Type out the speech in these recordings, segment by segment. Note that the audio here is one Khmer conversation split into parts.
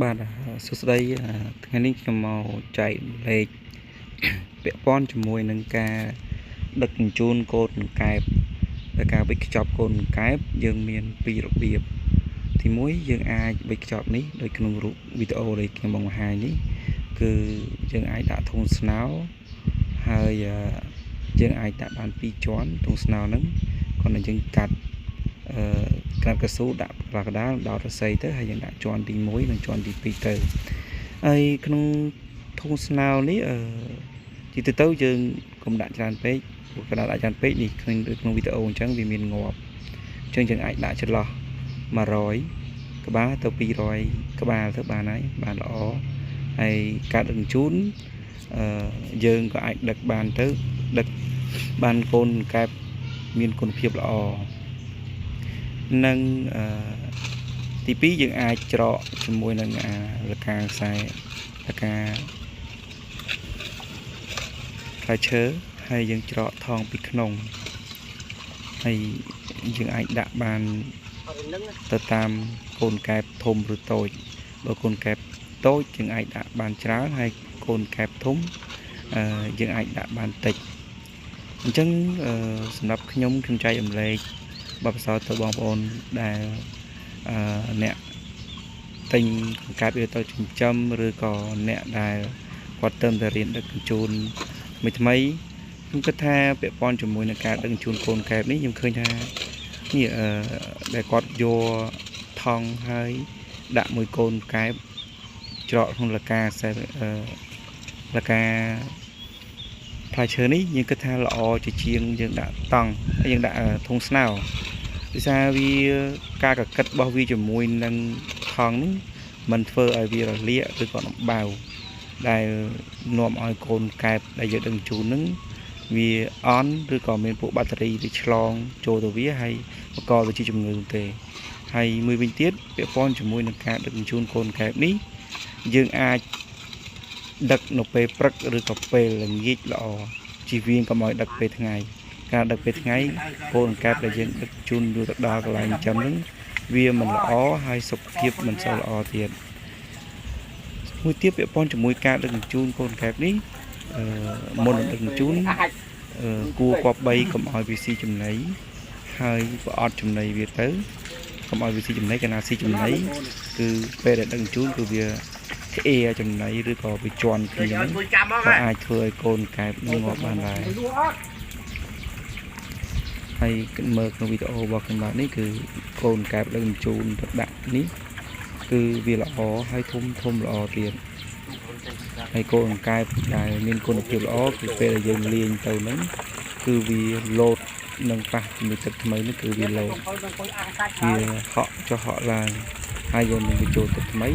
បាទសួស្តីថ្ងៃនេះខ្ញុំមកចែកលេខពាក់ព័ន្ធជាមួយនឹងការដឹកជញ្ជូនកូនកែបដែលការវេចខ្ចប់កូនកែបយើងមានពីររបៀបទី1យើងអាចវេចខ្ចប់នេះដោយក្នុងរូបវីដេអូដែលខ្ញុំបង្ហាញនេះគឺយើងអាចដាក់ធុងស្នោហើយយើងអាចដាក់បាន2ជាន់ធុងស្នោហ្នឹងគាត់នឹងយើងកាត់ក្រាបកស៊ូដាក់ប្រកដាលដោតរស័យទៅហើយយើងដាក់ជាន់ទី1និងជាន់ទី2ទៅហើយក្នុងធុងស្នោនេះទីទៅយើងកុំដាក់ច្រើនពេកព្រោះកណ្ដាលដាក់ច្រើនពេកនេះក្នុងវីដេអូអញ្ចឹងវាមានងាប់អញ្ចឹងយើងអាចដាក់ចន្លោះ100ក្បាលទៅ200ក្បាលទៅបានហើយបានល្អហើយការដឹកជញ្ជូនយើងក៏អាចដឹកបានទៅដឹកបានកូនកែបមានគុណភាពល្អនិងទី2យើងអាចច្រកជាមួយនឹងលកាខ្សែលកាផ្លែឈើហើយយើងច្រកថងពីក្នុងហើយយើងអាចដាក់បានទៅតាមកូនកែបធំឬតូចបើកូនកែបតូចយើងអាចដាក់បានច្រើនហើយកូនកែបធំយើងអាចដាក់បានតិចអញ្ចឹងសម្រាប់ខ្ញុំចែករំលែកបទពិសោធន៍ទៅបងប្អូនដែលអ្នកទិញកូនកែបយកទៅចិញ្ចឹមឬក៏អ្នកដែលគាត់ទៅរៀនដឹកជញ្ជូនថ្មីខ្ញុំគិតថាពាក់ព័ន្ធជាមួយនឹងការដឹកជញ្ជូនកូនកែបនេះខ្ញុំឃើញថានេះដែលគាត់យកថងហើយដាក់មួយកូនកែបច្រកក្នុងលកាខ្សែលកាផ្លែឈើនេះយើងគិតថាល្អជាជាងយើងដាក់តង់ហើយយើងដាក់ធុងស្នោដោយសារវាការកកិតរបស់វាជាមួយនឹងថងនេះมันធ្វើឲ្យវារលាកឬក៏ដំបៅដែលនាំឲ្យកូនកែបដែលយើងដឹកជញ្ជូននឹងវាអន់ឬក៏មានពួកបាក់តេរីវាឆ្លងចូលទៅវាហើយបង្កទៅជាជំងឺទេហើយមួយវិញទៀតពាក់ព័ន្ធជាមួយនឹងការដឹកជញ្ជូនកូនកែបនេះយើងអាចដឹកនៅពេលព្រឹកឬក៏ពេលល្ងាចល្អជៀសវាងកុំឲ្យដឹកពេលថ្ងៃការដឹកពេលថ្ងៃកូនកែបដែលយើងដឹកជូនយកទៅដល់កន្លែងចិញ្ចឹមហ្នឹងវាមិនល្អហើយសុខភាពមិនសូវល្អទៀតមួយទៀតពាក់ព័ន្ធជាមួយការដឹកជញ្ជូនកូនកែបនេះមុនដឹកជញ្ជូនគួរគប្បីកុំឲ្យវាស៊ីចំណីហើយប្រអត់ចំណីវាទៅកុំឲ្យវាស៊ីចំណីកាលណាស៊ីចំណីគឺពេលដែលដឹកជញ្ជូនគឺវាក្អៀចំណីឬក៏វាជន់គ្នាហ្នឹងក៏អាចធ្វើឲ្យកូនកែបងាប់បានដែរហើយមើលក្នុងវីដេអូរបស់ខ្ញុំបាទនេះគឺកូនកែបដឹកជញ្ជូនទៅដាក់នេះគឺវាល្អហើយធំល្អទៀតហើយកូនកែបដែលមានគុណភាពល្អគឺពេលដែលយើងលាងទៅហ្នឹងគឺវាលោតនឹងប៉ះជាមួយទឹកថ្មីនេះគឺវាលោតវាហក់ចុះហក់ឡើងហើយយើងនឹងបញ្ចូលទឹកថ្មី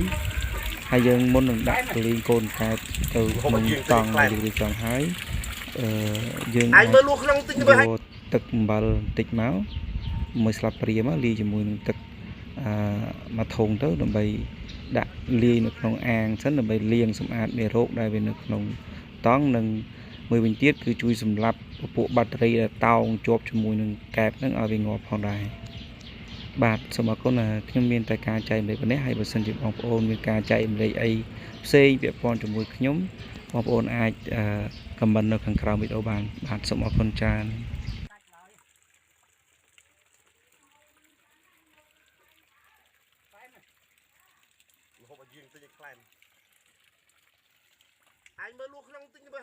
ហើយយើងមុននឹងដាក់ទៅលេងកូនកែបទៅក្នុងតង់ដែលយើងរៀបចំហើយយើងអាចមើលលួក្នុងទឹកទៅឲ្យទឹកអំបិលបន្តិចមកមួយស្លាបព្រាមកលាយជាមួយនឹងទឹកមួយធុងទៅដើម្បីដាក់លាយនៅក្នុងអាងសិនដើម្បីលាងសម្អាតមេរោគដែលវានៅក្នុងតង់និងមួយវិញទៀតគឺជួយសម្លាប់ពពួកបាក់តេរីដែលតោងជាប់ជាមួយនឹងកែបហ្នឹងឲ្យវាងាប់ផងដែរបាទសូមអរគុណខ្ញុំមានតែការចែករំលែកប៉ុណ្ណេះហើយបើសិនជាបងប្អូនមានការចែករំលែកអីផ្សេងពាក់ព័ន្ធជាមួយខ្ញុំបងប្អូនអាចខមមិននៅខាងក្រោមវីដេអូបានបាទសូមអរគុណច្រើនហូបឲ្យយើងទិញឲ្យខ្លែមឯងមើលលួក្នុងទិញទៅ